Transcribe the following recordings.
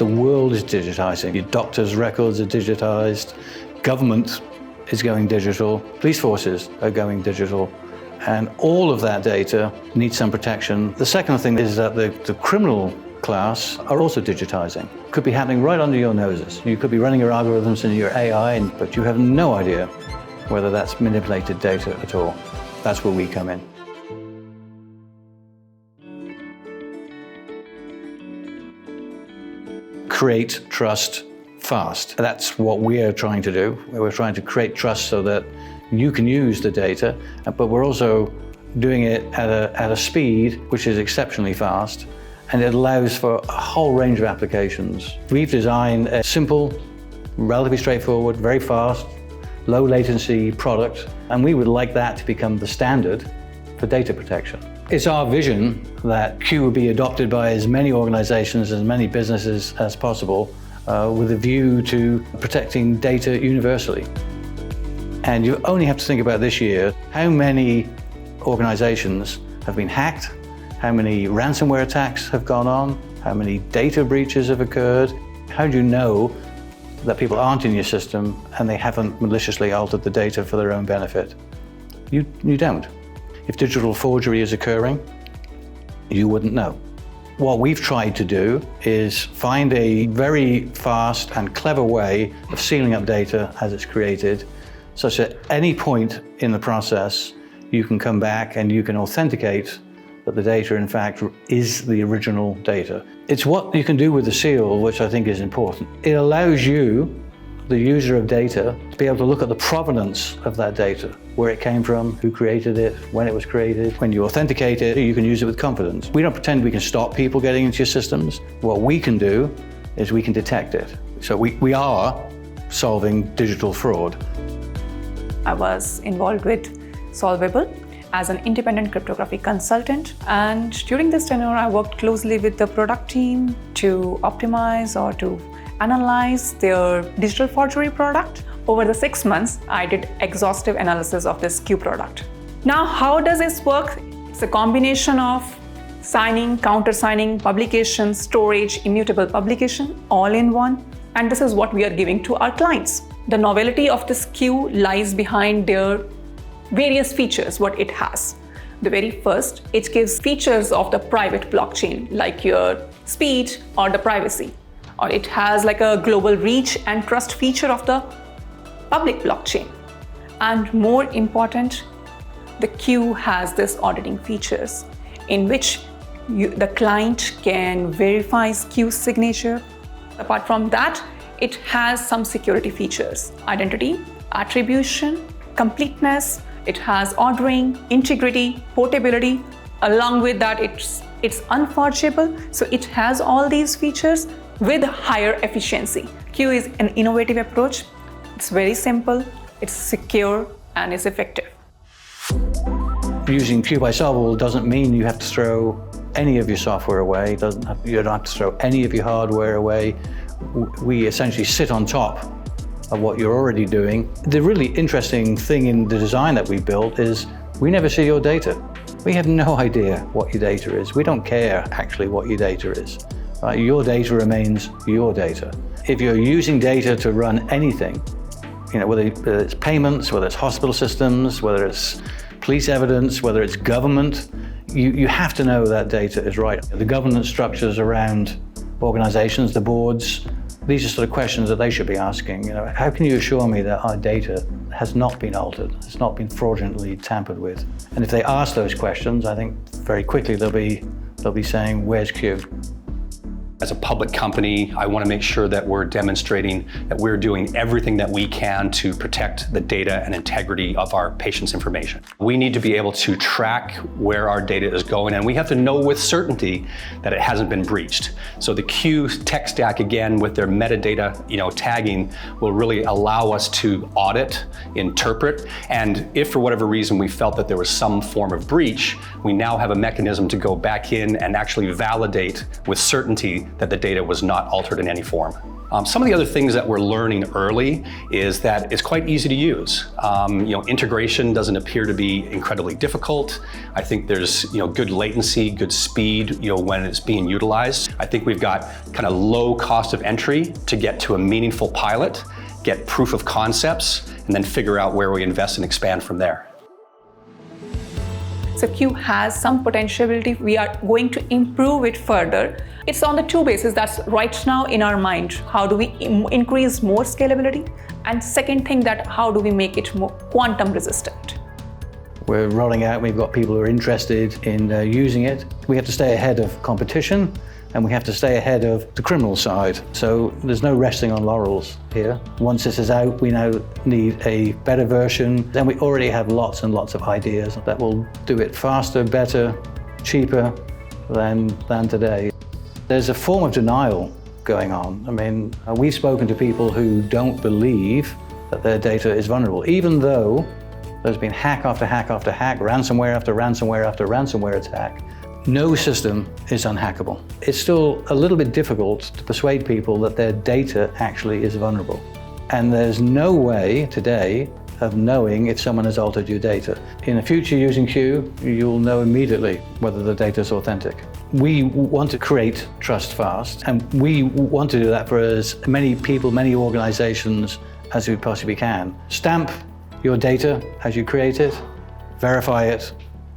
The world is digitizing. Your doctor's records are digitized. Government is going digital. Police forces are going digital. And all of that data needs some protection. The second thing is that the criminal class are also digitizing. Could be happening right under your noses. You could be running your algorithms in your AI, but you have no idea whether that's manipulated data at all. That's where we come in. Create trust fast. That's what we're trying to do. We're trying to create trust so that you can use the data, but we're also doing it at a speed which is exceptionally fast, and it allows for a whole range of applications. We've designed a simple, relatively straightforward, very fast, low latency product, and we would like that to become the standard for data protection. It's our vision that Q will be adopted by as many organizations, as many businesses as possible, with a view to protecting data universally. And you only have to think about this year, how many organizations have been hacked, how many ransomware attacks have gone on, how many data breaches have occurred. How do you know that people aren't in your system and they haven't maliciously altered the data for their own benefit? You don't. If digital forgery is occurring, you wouldn't know. What we've tried to do is find a very fast and clever way of sealing up data as it's created, such that at any point in the process, you can come back and you can authenticate that the data, in fact, is the original data. It's what you can do with the seal, which I think is important. It allows you, the user of data, to be able to look at the provenance of that data, where it came from, who created it, when it was created. When you authenticate it, you can use it with confidence. We don't pretend we can stop people getting into your systems. What we can do is we can detect it. So we are solving digital fraud. I was involved with SoLVBL as an independent cryptography consultant, and during this tenure I worked closely with the product team to optimize or to analyze their digital forgery product. Over the 6 months, I did exhaustive analysis of this Q product. Now, how does this work? It's a combination of signing, countersigning, publication, storage, immutable publication, all in one. And this is what we are giving to our clients. The novelty of this Q lies behind their various features, what it has. The very first, it gives features of the private blockchain, like your speed or the privacy. Or it has like a global reach and trust feature of the public blockchain. And more important, the Q has this auditing features in which the client can verify Q's signature. Apart from that, it has some security features: identity, attribution, completeness. It has ordering, integrity, portability. Along with that, it's unforgeable. So it has all these features with higher efficiency. Q is an innovative approach. It's very simple, it's secure, and it's effective. Using Q by SoLVBL doesn't mean you have to throw any of your software away. You don't have to throw any of your hardware away. We essentially sit on top of what you're already doing. The really interesting thing in the design that we built is we never see your data. We have no idea what your data is. We don't care actually what your data is. Your data remains your data. If you're using data to run anything, whether it's payments, whether it's hospital systems, whether it's police evidence, whether it's government, you have to know that data is right. The governance structures around organizations, the boards, these are sort of questions that they should be asking. How can you assure me that our data has not been altered, has not been fraudulently tampered with? And if they ask those questions, I think very quickly they'll be saying, where's Q? As a public company, I want to make sure that we're demonstrating that we're doing everything that we can to protect the data and integrity of our patients' information. We need to be able to track where our data is going, and we have to know with certainty that it hasn't been breached. So the Q tech stack, again, with their metadata, tagging, will really allow us to audit, interpret, and if for whatever reason we felt that there was some form of breach, we now have a mechanism to go back in and actually validate with certainty that the data was not altered in any form. Some of the other things that we're learning early is that it's quite easy to use. Integration doesn't appear to be incredibly difficult. I think there's good latency, good speed when it's being utilized. I think we've got kind of low cost of entry to get to a meaningful pilot, get proof of concepts, and then figure out where we invest and expand from there. So Q has some potentiality. We are going to improve it further. It's on the two bases that's right now in our mind. How do we increase more scalability? And second thing, that how do we make it more quantum resistant? We're rolling out, we've got people who are interested in using it. We have to stay ahead of competition, and we have to stay ahead of the criminal side. So there's no resting on laurels here. Once this is out, we now need a better version. Then we already have lots and lots of ideas that will do it faster, better, cheaper than today. There's a form of denial going on. I mean, we've spoken to people who don't believe that their data is vulnerable, even though there's been hack after hack after hack, ransomware after ransomware after ransomware attack. No system is unhackable. It's still a little bit difficult to persuade people that their data actually is vulnerable. And there's no way today of knowing if someone has altered your data. In the future, using Q, you'll know immediately whether the data is authentic. We want to create trust fast, and we want to do that for as many people, many organizations as we possibly can. Stamp your data as you create it, verify it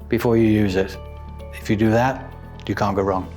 before you use it. If you do that, you can't go wrong.